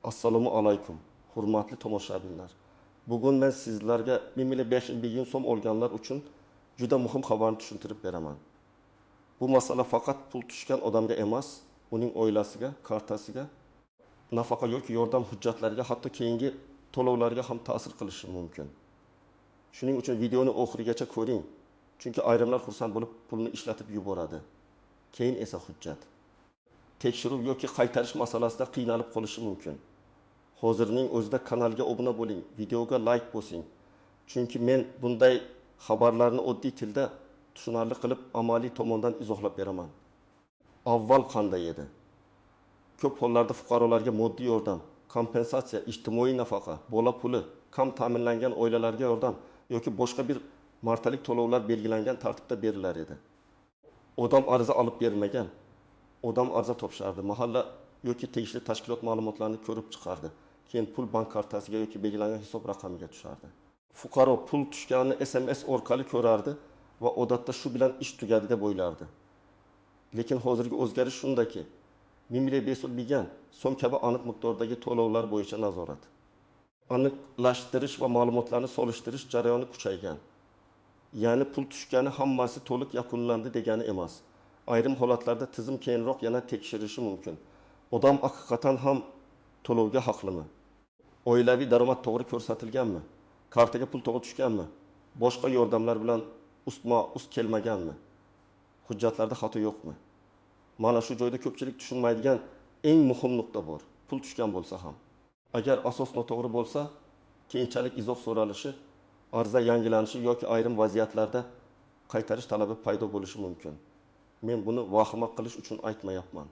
Assalomu alaykum, hurmatli tomoshabinlar. Bugun men sizlarga 1,5 million so'm olganlar uchun juda muhim xabarni tushuntirib beraman. Bu masala faqat pul tushgan odamga emas, uning oilasiga, kartasiga, nafaqa yoki yordam hujjatlariga, hatto keyingi to'lovlarga ham ta'sir qilishi mumkin. Shuning uchun videoni oxirigacha ko'ring, chunki ayrimlar xursand bo'lib pulni ishlatib yuboradi. Keyin esa hujjat. Tekshiruv yoki qaytarish masalasida qiynalib qolishi mumkin. Hozirning o'zida kanalga obuna bo'ling, videoga like bosing. Chunki men bunday xabarlarni oddiy tilda tushunarli qilib amaliy tomondan izohlab beraman. Avval qanday edi? Ko'p hollarda fuqarolarga moddiy yordam, kompensatsiya, ijtimoiy nafaqa, bola puli, kam ta'minlangan oilalarga yordam yoki boshqa bir martalik to'lovlar belgilangan tartibda berilar edi. Odam ariza olib bermagan, odam ariza topshardi, mahalla yoki tegishli tashkilot ma'lumotlarini ko'rib chiqardi. Keyin pul bank kartasiga yoki belgilangan hisob raqamiga tushardi. Fuqaro pul tushganini SMS orqali ko'rardi va odatda shu bilan ish tugadi deb o'ylardi. Lekin hozirgi o'zgarish shundaki, 1,5 million so'm kabi aniq miqdordagi to'lovlar bo'yicha nazorat, aniqlashtirish va ma'lumotlarni solishtirish jarayoni kuchaygan. Ya'ni pul tushgani hammasi to'liq yakunlandi degani emas. Ayrim holatlarda tizim keyinroq yana tekshirishi mumkin. Odam haqiqatan ham to'lovga haqlimi? Oilaviy daromad to'g'ri ko'rsatilganmi? Kartaga pul to'g'ri tushganmi? Boshqa yordamlar bilan ustma-ust kelmaganmi? Hujjatlarda xato yo'qmi? Mana shu joyda ko'pchilik tushunmaydigan eng muhim nuqta bor. Pul tushgan bo'lsa ham. Agar asos noto'g'ri bo'lsa, keyinchalik izoh so'ralishi, ariza yangilanishi yoki ayrim vaziyatlarda qaytarish talabi paydo bo'lishi mumkin. Men buni vahima qilish uchun aytmayapman.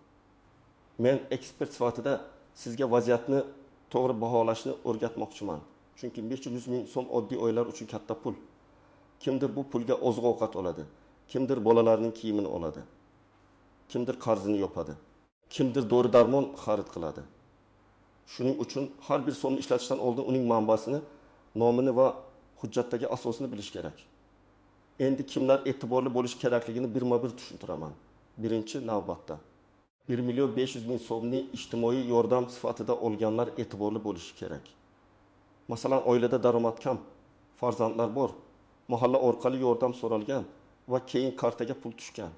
Men ekspert sifatida sizga vaziyatni to'g'ri baholashni o'rgatmoqchiman. Chunki 500 ming so'm oddiy oilalar uchun katta pul. Kimdir bu pulga oziq-ovqat oladi, kimdir bolalarining kiyimini oladi, kimdir qarzini yopadi, kimdir dori-darmon xarid qiladi. Shuning uchun har bir so'mni ishlatishdan oldin uning manbasini, nomini va hujjatdagi asosini bilish kerak. Endi kimlar e'tiborli bo'lish kerakligini birma-bir tushuntiraman. Birinchi navbatda 1,5 million so'mni ijtimoiy yordam sifatida olganlar e'tiborli bo'lishi kerak. Masalan, oilada daromad kam, farzandlar bor, mahalla orqali yordam so'ralgan va keyin kartaga pul tushgan.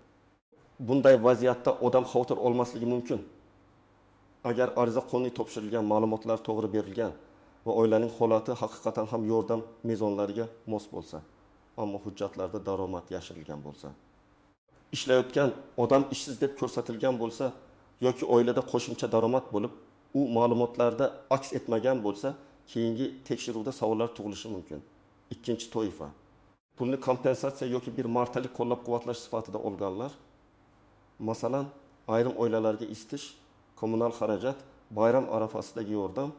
Bunday vaziyatda odam xavotir olmasligi mumkin. Agar ariza qonuniy topshirilgan, ma'lumotlar to'g'ri berilgan va oilaning holati haqiqatan ham yordam mezonlariga mos bo'lsa, ammo hujjatlarda daromad yashirilgan bo'lsa, ishlayotgan odam ishsiz deb ko'rsatilgan bo'lsa yoki oilada qo'shimcha daromad bo'lib, u ma'lumotlarda aks etmagan bo'lsa, keyingi tekshiruvda savollar tug'ilishi mumkin. Ikkinchi toifa. Pulni kompensatsiya yoki bir martalik qo'llab-quvvatlash sifatida olganlar, masalan, ayrim oilalarga isitish, kommunal xarajat, bayram arafasidagi yordam,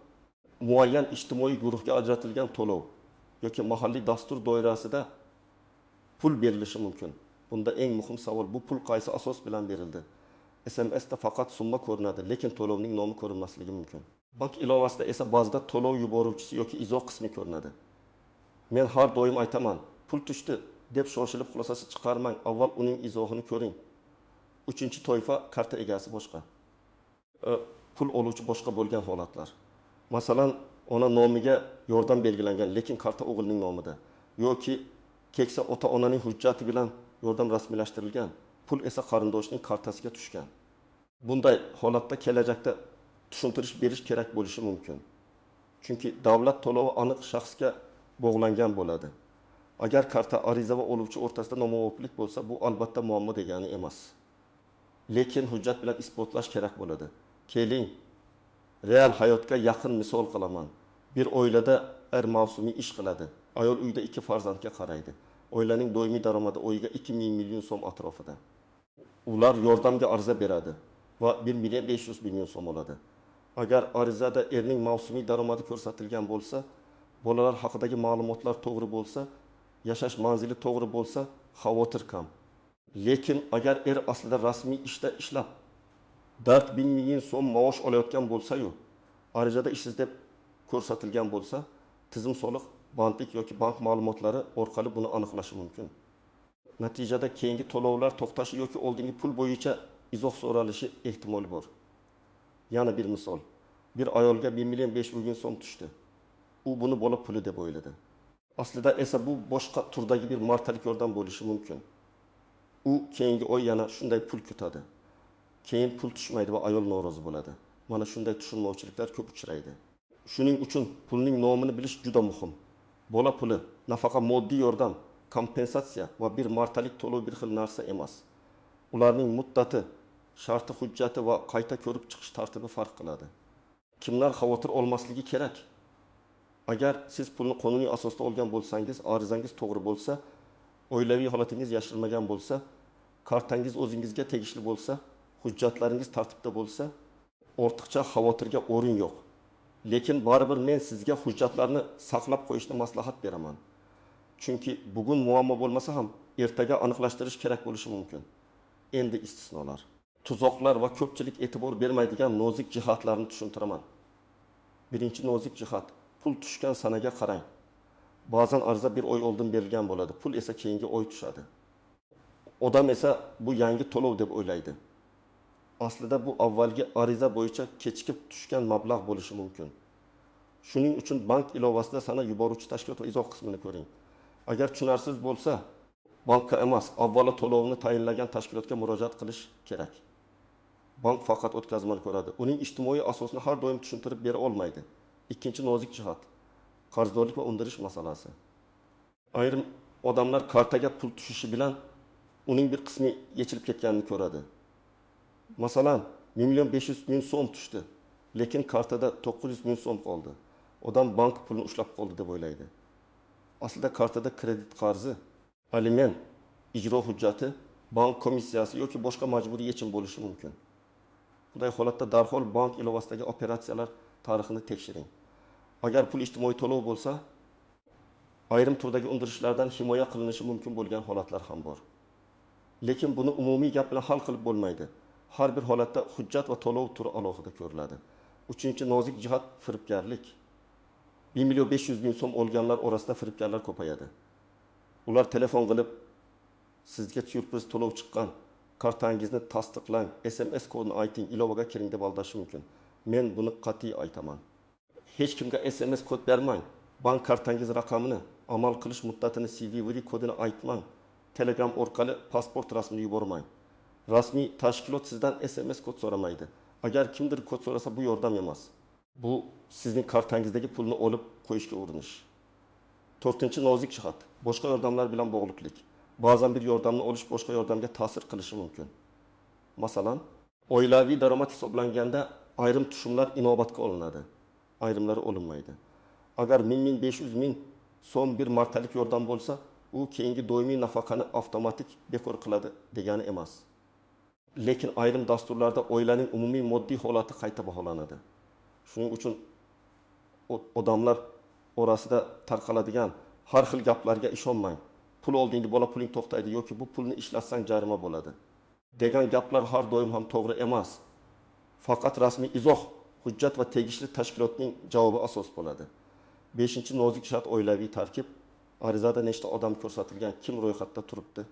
muayyan ijtimoiy guruhga ajratilgan to'lov yoki mahalliy dastur doirasida pul berilishi mumkin. Bunda eng muhim savol, bu pul qaysi asos bilan berildi? SMSda faqat summa ko'rinadi, lekin to'lovning nomi ko'rinmasligi mumkin. Bank ilovasida esa ba'zida to'lov yuboruvchisi yoki izoh qismi ko'rinadi. Men har doim aytaman, pul tushdi deb shoshilib xulosasi chiqarmang, avval uning izohini ko'ring. Uchinchi toifa, karta egasi boshqa. Pul oluvchi boshqa bo'lgan holatlar. Masalan, ona nomiga yordam belgilangan, lekin karta o'g'ilning nomida yoki keksa ota-onaning hujjati bilan yordam rasmiylashtirilgan, pul esa qarindoshning kartasiga tushgan. Bunday holatda kelajakda tushuntirish berish kerak bo'lishi mumkin. Chunki davlat to'lovi aniq shaxsga bog'langan bo'ladi. Agar karta, ariza va oluvchi o'rtasida nomuvofiqlik bo'lsa, bu albatta muammo degani emas. Lekin hujjat bilan isbotlash kerak bo'ladi. Keling, real hayotga yaqin misol qilaman. Bir oilada mavsumiy ish qiladi. Ayol uyda 2 farzandga qaraydi. Oilaning doimiy daromadi oyiga 2 million so'm atrofida. Ular yordamga ariza beradi va 1,5 million so'm oladi. Agar arizada erning mavsumiy daromadi ko'rsatilgan bo'lsa, bolalar haqidagi ma'lumotlar to'g'ri bo'lsa, yashash manzili to'g'ri bo'lsa, xavotir kam. Lekin agar er aslida rasmiy ishda ishlab 4 million so'm maosh olayotgan bo'lsa-yu, arizada ishsiz deb ko'rsatilgan bo'lsa, tizim soliq, bandlik yoki bank ma'lumotlari orqali buni aniqlashi mumkin. Natijada keyingi to'lovlar to'xtashi yoki oldingi pul bo'yicha izoh so'ralishi ehtimoli bor. Yana bir misol. bir ayolga 1 million 500 ming so'm tushdi. U buni bola puli deb o'yladi. Aslida esa bu boshqa turdagi bir martalik yordam bo'lishi mumkin. U keyingi oy yana shunday pul kutadi. Keyin pul tushmaydi va ayol norozi bo'ladi. Mana shunday tushunmovchiliklar ko'p uchraydi. Shuning uchun pulning nomini bilish juda muhim. Bola puli nafaqa moddiy yordam, kompensatsiya va bir martalik to'lov bir xil narsa emas. Ularning muddati, sharti, hujjati va qayta ko'rib chiqish tartibi farq qiladi. Kimlar xavotir olmasligi kerak? Agar siz pulni qonuniy asosda olgan bo'lsangiz, arizangiz to'g'ri bo'lsa, oilaviy holatingiz yashirilmagan bo'lsa, kartangiz o'zingizga tegishli bo'lsa, hujjatlaringiz tartibda bo'lsa, ortiqcha xavotirga o'rin yo'q. Lekin baribir men sizga hujjatlarni saqlab qo'yishni maslahat beraman. Chunki bugun muammo bo'lmasa ham ertaga aniqlashtirish kerak bo'lishi mumkin. Endi istisnolar. Tuzoqlar va ko'pchilik e'tibor bermaydigan nozik jihatlarni tushuntiraman. Birinchi nozik jihat, pul tushgan sanaga qarang. Ba'zan ariza bir oy oldin berilgan bo'ladi, pul esa keyingi oy tushadi. Odam esa bu yangi to'lov deb o'ylaydi. Aslida bu avvalgi ariza bo'yicha kechikib tushgan mablag' bo'lishi mumkin. Shuning uchun bank ilovasida sana yuboruvchi tashkilot va izoh qismini ko'ring. Agar tushunarsiz bo'lsa, bankka emas, avvalo to'lovni tayinlagan tashkilotga murojaat qilish kerak. Bank faqat o'tkazmani ko'radi. Uning ijtimoiy asosini har doim tushuntirib bera olmaydi. Ikkinchi nozik jihat, qarzdorlik va undirish masalasi. Ayrim odamlar kartaga pul tushishi bilan uning bir qismi yechilib ketganini ko'radi. Masalan, 1 million 500 ming so'm tushdi, lekin kartada 900 ming so'm qoldi. Odam bank pulni ushlab qoldi deb o'ylaydi. Aslida kartada kredit qarzi, aliment, ijro hujjati, bank komissiyasi yoki boshqa majburiy yechim bo'lishi mumkin. Bunday holatda darhol bank ilovasidagi operatsiyalar tarixini tekshiring. Agar pul ijtimoiy to'lov bo'lsa, ayrim turdagi undirishlardan himoya qilinishi mumkin bo'lgan holatlar ham bor. Lekin buni umumiy gap bilan hal qilib bo'lmaydi. Har bir holatda hujjat va to'lov turi alohida ko'riladi. Uchinchi nozik jihat firibgarlik. 1 million 500 ming so'm olganlar orasida firibgarlar ko'payadi. Ular telefon qilib, sizga syurpriz to'lov chiqqan, kartangizni tasdiqlang, SMS kodini ayting, ilovaga kiring deb aldashi mumkin. Men buni qat'iy aytaman. Hech kimga SMS kod bermang. Bank kartangiz raqamini, amal qilish muddatini, CVV kodini aytmang. Telegram orqali pasport rasmini yubormang. Rasmiy tashkilot sizdan SMS kod so'ramaydi. Agar kimdir kod so'rasa bu yordam emas. Bu sizning kartangizdagi pulni olib qo'yishga urinish. To'rtinchi nozik jihat, boshqa yordamlar bilan bog'liqlik. Ba'zan bir yordamni olish boshqa yordamga ta'sir qilishi mumkin. Masalan, oilaviy daromad hisoblanganda ayrim tushumlar inobatga olinadi, ayrimlari olinmaydi. Agar 1 ming so'm bir martalik yordam bo'lsa, u keyingi doimiy nafaqani avtomatik bekor qiladi degani emas. Lekin ayrim dasturlarda oilaning umumiy moddiy holati qayta baholanadi. Shuning uchun odamlar orasida tarqaladigan har xil gaplarga ishonmang. Pul oldingda bola puling to'xtaydi yoki bu pulni ishlatsang jarima bo'ladi degan gaplar har doim ham to'g'ri emas. Faqat rasmiy izoh, hujjat va tegishli tashkilotning javobi asos bo'ladi. 5-chi nozik jihat oilaviy tarkib. Arizada nechta odam ko'rsatilgan, kim ro'yxatda turibdi?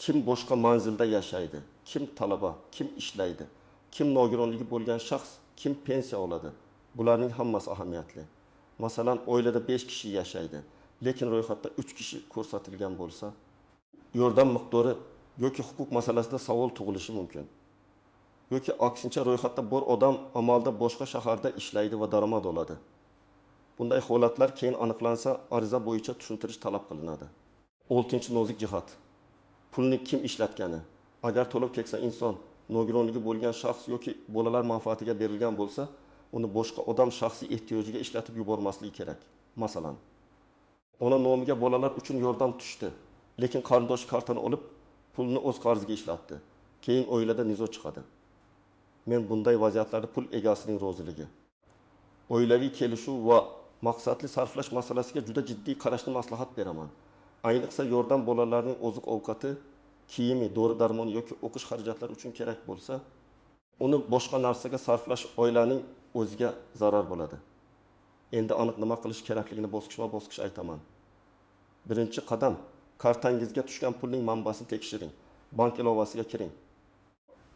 Kim boshqa manzilda yashaydi? Kim talaba? Kim ishlaydi? Kim nogironligi bo'lgan shaxs? Kim pensiya oladi? Bularning hammasi ahamiyatli. Masalan, oilada 5 kishi yashaydi, lekin ro'yxatda 3 kishi ko'rsatilgan bo'lsa, yordam miqdori yoki huquq masalasida savol tug'ilishi mumkin. Yoki aksincha ro'yxatda bor odam amalda boshqa shaharda ishlaydi va daromad oladi. Bunday holatlar keyin aniqlansa, ariza bo'yicha tushuntirish talab qilinadi. 6-chi nozik jihat. Pulni kim ishlatgani? Agar to'lov keksa inson, nogironligi bo'lgan shaxs yoki bolalar manfaatiga berilgan bo'lsa, uni boshqa odam shaxsiy ehtiyojiga ishlatib yubormasligi kerak. Masalan, ona nomiga bolalar uchun yordam tushdi, lekin qarindosh kartani olib, pulni o'z qarziga ishlatdi. Keyin oilada nizo chiqadi. Men bunday vaziyatlarda pul egasining roziligi, oilaviy kelishuv va maqsadli sarflash masalasiga juda jiddiy qarashni maslahat beraman. Ayniqsa yordam bolalarning oziq-ovqati, kiyimi, dori-darmon yoki o'qish xarajatlari uchun kerak bo'lsa, uni boshqa narsaga sarflash oilaning o'ziga zarar bo'ladi. Endi aniq nima qilish kerakligini bosqichma-bosqich aytaman. Birinchi qadam, kartangizga tushgan pulning manbasini tekshiring. Bank ilovasiga kiring.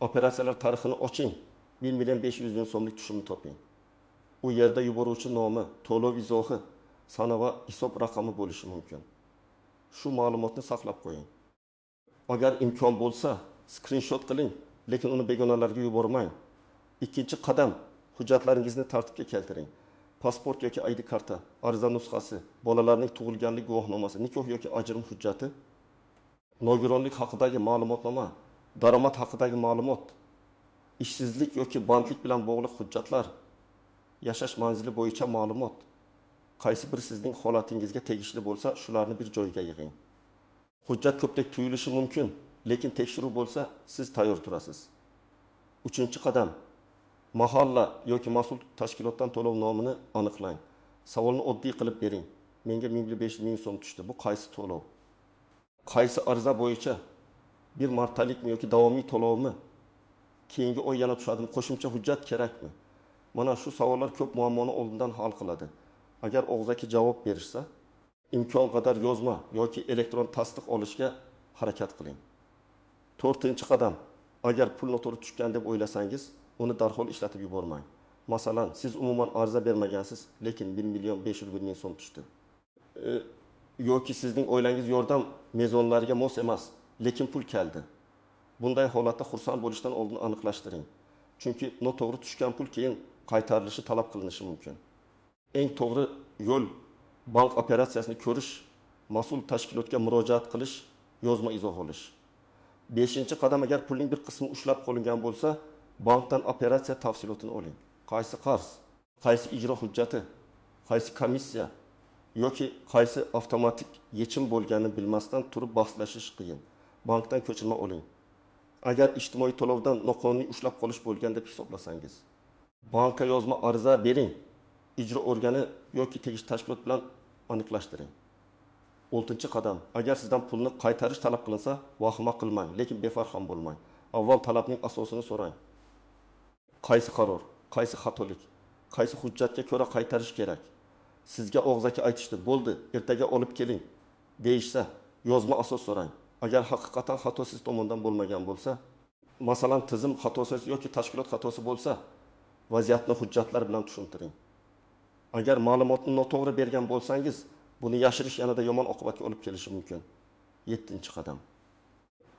Operatsiyalar tarixini oching. 1 million 500 ming so'mlik tushumni toping. u yerda yuboruvchi nomi, to'lov izohi, sana va hisob raqami bo'lishi mumkin. Shu ma'lumotni saqlab qo'ying. Agar imkon bo'lsa, screenshot qiling, lekin uni begonalarga yubormang. Ikkinchi qadam, hujjatlaringizni tartibga keltiring. Pasport yoki ID karta, ariza nusxasi, bolalarning tug'ilganlik guvohnomasi, nikoh yoki ajrim hujjati, nogironlik haqidagi ma'lumotnoma, daromad haqidagi ma'lumot, ishsizlik yoki bandlik bilan bog'liq hujjatlar, yashash manzili bo'yicha ma'lumot, qaysi bir sizning holatingizga tegishli bo'lsa, shularni bir joyga yig'ing. Hujjat ko'pdek tuyulishi mumkin, lekin tekshiruv bo'lsa, siz tayyor turasiz. Uchinchi qadam, mahalla yoki mas'ul tashkilotdan to'lov nomini aniqlang. Savolni oddiy qilib bering. Menga 1.500 ming so'm tushdi. Bu qaysi to'lov? Qaysi ariza bo'yicha? Bir martalikmi yoki davomiy to'lovmi? Keyingi oy yana tushadimi? Qo'shimcha hujjat kerakmi? Mana shu savollar ko'p muammoni oldindan hal qiladi. Agar og'zaki javob berishsa, imkon qadar yozma yoki elektron tasdiq olishga harakat qiling. To'rtinchi qadam, agar pul noto'g'ri tushgan deb o'ylasangiz, uni darhol ishlatib yubormang. Masalan, siz umuman ariza bermagansiz, lekin 1.500 ming so'm tushdi. Yoki sizning o'ylangiz yordam mezonlariga mos emas, lekin pul keldi. Bunday holatda xursand bo'lishdan oldin aniqlashtiring. Chunki noto'g'ri tushgan pul keyin qaytarilishi talab qilinishi mumkin. Eng to'g'ri yo'l bank operatsiyasini ko'rish, mas'ul tashkilotga murojaat qilish, yozma izoh olish. 5-qadam, agar pulning bir qismi ushlab qolingan bo'lsa, bankdan operatsiya tafsilotini oling. Qaysi qarz, qaysi ijro hujjati, qaysi komissiya yoki qaysi avtomatik yechim bo'lganini bilmasdan turib bahslashish qiyin. Bankdan ko'chirma oling. Agar ijtimoiy to'lovdan noqonuniy ushlab qolish bo'lgan deb hisoblasangiz, bankka yozma ariza bering. Ijro organi yoki tegishli tashkilot bilan aniqlashtiring. 6-qadam, agar sizdan pulni qaytarish talab qilinsa, vahima qilmang, lekin befarq ham bo'lmang. Avval talabning asosini so'rang. Qaysi qaror, qaysi xatolik, qaysi hujjatga ko'ra qaytarish kerak? Sizga og'zaki aytishdi, bo'ldi, ertaga olib keling deyishsa, yozma asos so'rang. Agar haqiqatan xato siz tomonidan bo'lmagan bo'lsa, masalan, tizim xatosi yoki tashkilot xatosi bo'lsa, vaziyatni hujjatlar bilan tushuntiring. Agar ma'lumotni noto'g'ri bergan bo'lsangiz, buni yashirish yanada yomon oqibatga olib kelishi mumkin. 7-qadam.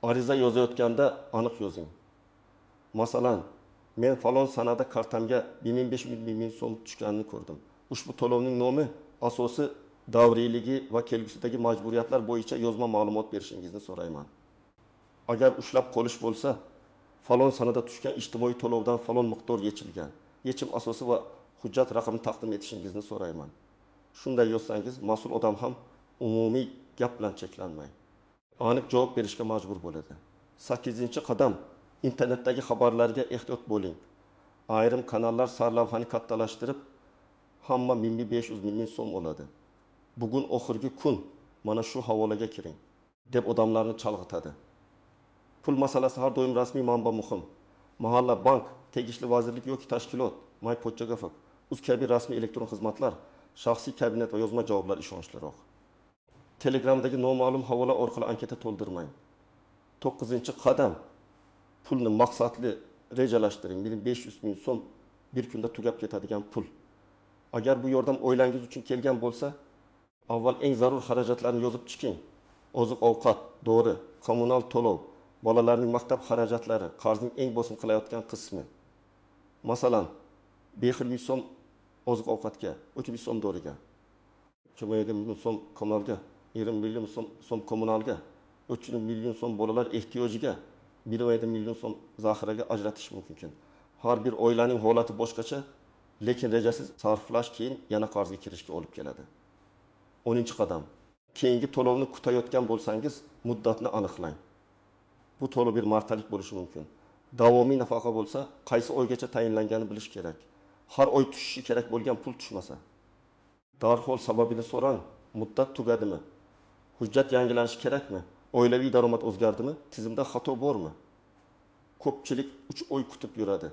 Ariza yozayotganda aniq yozing. Masalan, men falon sanada kartamga 1.500 ming so'm tushganini ko'rdim. Ushbu to'lovning nomi, asosi, davriyligi va kelgusidagi majburiyatlar bo'yicha yozma ma'lumot berishingizni so'rayman. Agar ushlab qolish bo'lsa, falon sanada tushgan ijtimoiy to'lovdan falon miqdor yechilgan. Yechim asosi va hujjat raqamini taqdim etishingizni so'rayman. Shunday yozsangiz, mas'ul odam ham umumiy gap bilan cheklanmay aniq javob berishga majbur bo'ladi. 8-qadam, internetdagi xabarlarga ehtiyot bo'ling. Ayrim kanallar sarlavhani kattalashtirib, hamma 1.500 ming so'm oladi. Bugun oxirgi kun, mana shu havolaga kiring deb odamlarni chalg'itadi. Pul masalasi har doim rasmiy manba muhim. Mahalla, bank, tegishli vazirlik yoki tashkilot, MyPochchagafak, uz kabi rasmiy elektron xizmatlar, shaxsiy kabinet va yozma javoblar ishonchliroq. Telegramdagi noma'lum havola orqali anketa to'ldirmang. 9-qadam, pulni maqsadli rejalashtiring. 1.500 ming so'm bir kunda tugab ketadigan pul. Agar bu yordam o'ylangiz uchun kelgan bo'lsa, avval eng zarur xarajatlarni yozib chiqing. Oziq-ovqat, dori, kommunal to'lov, bolalarning maktab xarajatlari, qarzning eng bosim qilayotgan qismi. Masalan, 5 ming so'm oziq-ovqatga, 30 ming so'm doriga, 20 ming so'm kommunalga, 20 million so'm kommunalga, 300 million so'm bolalar ehtiyojiga, 1 million so'm zaxiraga ajratish mumkin. Har bir oilaning holati boshqacha, lekin rejasiz sarflash keyin yana qarzga kirishga olib keladi. 10-qadam. Keyingi to'lovni kutayotgan bo'lsangiz, muddatni aniqlang. Bu to'lov bir martalik bo'lishi mumkin. Davomiy nafaqa bo'lsa, qaysi oygacha tayinlanganini bilish kerak. Har oy tushishi kerak bo'lgan pul tushmasa, darhol sababini so'rang. Muddat tugadimi? Hujjat yangilanishi kerakmi? Oilaviy daromad o'zgardimi? Tizimda xato bormi? Ko'pchilik 3 oy kutib yuradi.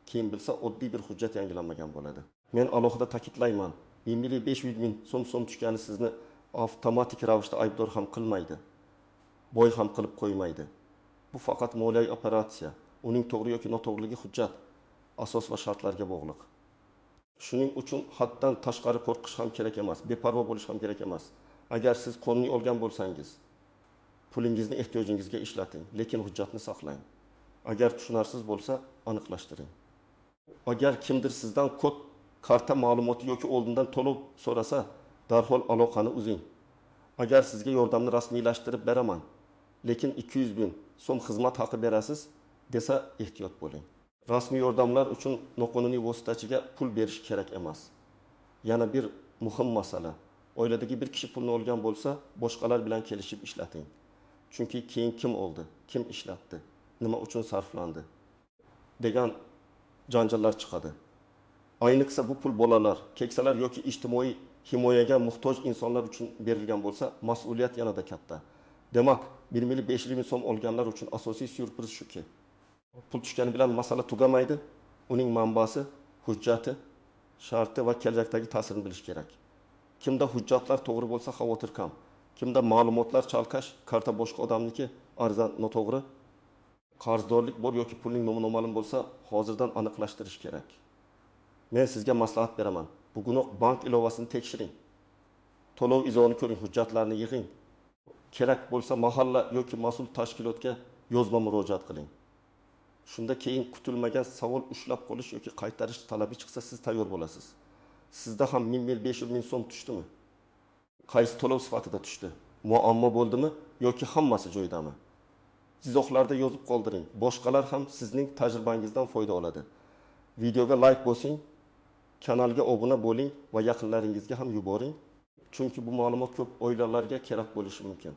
Keyin bilsa, oddiy bir hujjat yangilanmagan bo'ladi. Men alohida ta'kidlayman, 1.500 ming so'm tushgani sizni avtomatik ravishda aybdor ham qilmaydi. Boy ham qilib qo'ymaydi. Bu faqat moliyaviy operatsiya. Uning to'g'ri yoki noto'g'riligi hujjat, asos va shartlarga bog'liq. Shuning uchun haddan tashqari qo'rqish ham kerak emas, beparvo bo'lish ham kerak emas. Agar siz qonuniy olgan bo'lsangiz, pulingizni ehtiyojingizga ishlating, lekin hujjatni saqlang. Agar tushunarsiz bo'lsa, aniqlashtiring. Agar kimdir sizdan kod karta ma'lumoti yoki oldindan to'lov so'rasa, darhol aloqani uzing. Agar sizga yordamni rasmiylashtirib beraman, lekin 200 bin so'm xizmat haqi berasiz, desa ehtiyot bo'ling. Rasmiy yordamlar uchun noqonuniy vositachiga pul berish kerak emas. Yana bir muhim masala. Oiladagi bir kishi pulni olgan bo'lsa, boshqalar bilan kelishib ishlating. Chunki keyin kim oldi, kim ishlatdi, nima uchun sarflandi degan janjallar chiqadi. Ayniqsa bu pul bolalar, keksalar yoki ijtimoiy himoyaga muhtoj insonlar uchun berilgan bo'lsa, mas'uliyat yanada katta. Demak, 1,5 ming so'm olganlar uchun asosiy syurpriz shuki, pul tushgani bilan masala tugamaydi. Uning manbasi, hujjati, sharti va kelajakdagi ta'sirini bilish kerak. Kimda hujjatlar to'g'ri bo'lsa xavotir kam. Kimda ma'lumotlar chalkash, karta boshqa odamniki, ariza noto'g'ri, qarzdorlik bor yoki pulning noma'lum bo'lsa, hozirdan aniqlashtirish kerak. Men sizga maslahat beraman. Bugunoq bank ilovasini tekshiring. To'lov izoni ko'ring, hujjatlarni yig'ing. Kerak bo'lsa mahalla yoki mas'ul tashkilotga yozma murojaat qiling. Shunda keyin kutilmagan savol ushlab qolish yoki qaytarish talabi chiqsa, siz tayyor bo'lasiz. Sizda ham 1,5 ming so'm tushdimi? Qaysi to'lov sifatida tushdi? Muammo bo'ldimi yoki hammasi joyidami? Izohlarda yozib qoldiring. Boshqalar ham sizning tajribangizdan foyda oladi. Videoga like bosing, kanalga obuna bo'ling va yaqinlaringizga ham yuboring. Chunki bu ma'lumot ko'p oilalarga kerak bo'lishi mumkin.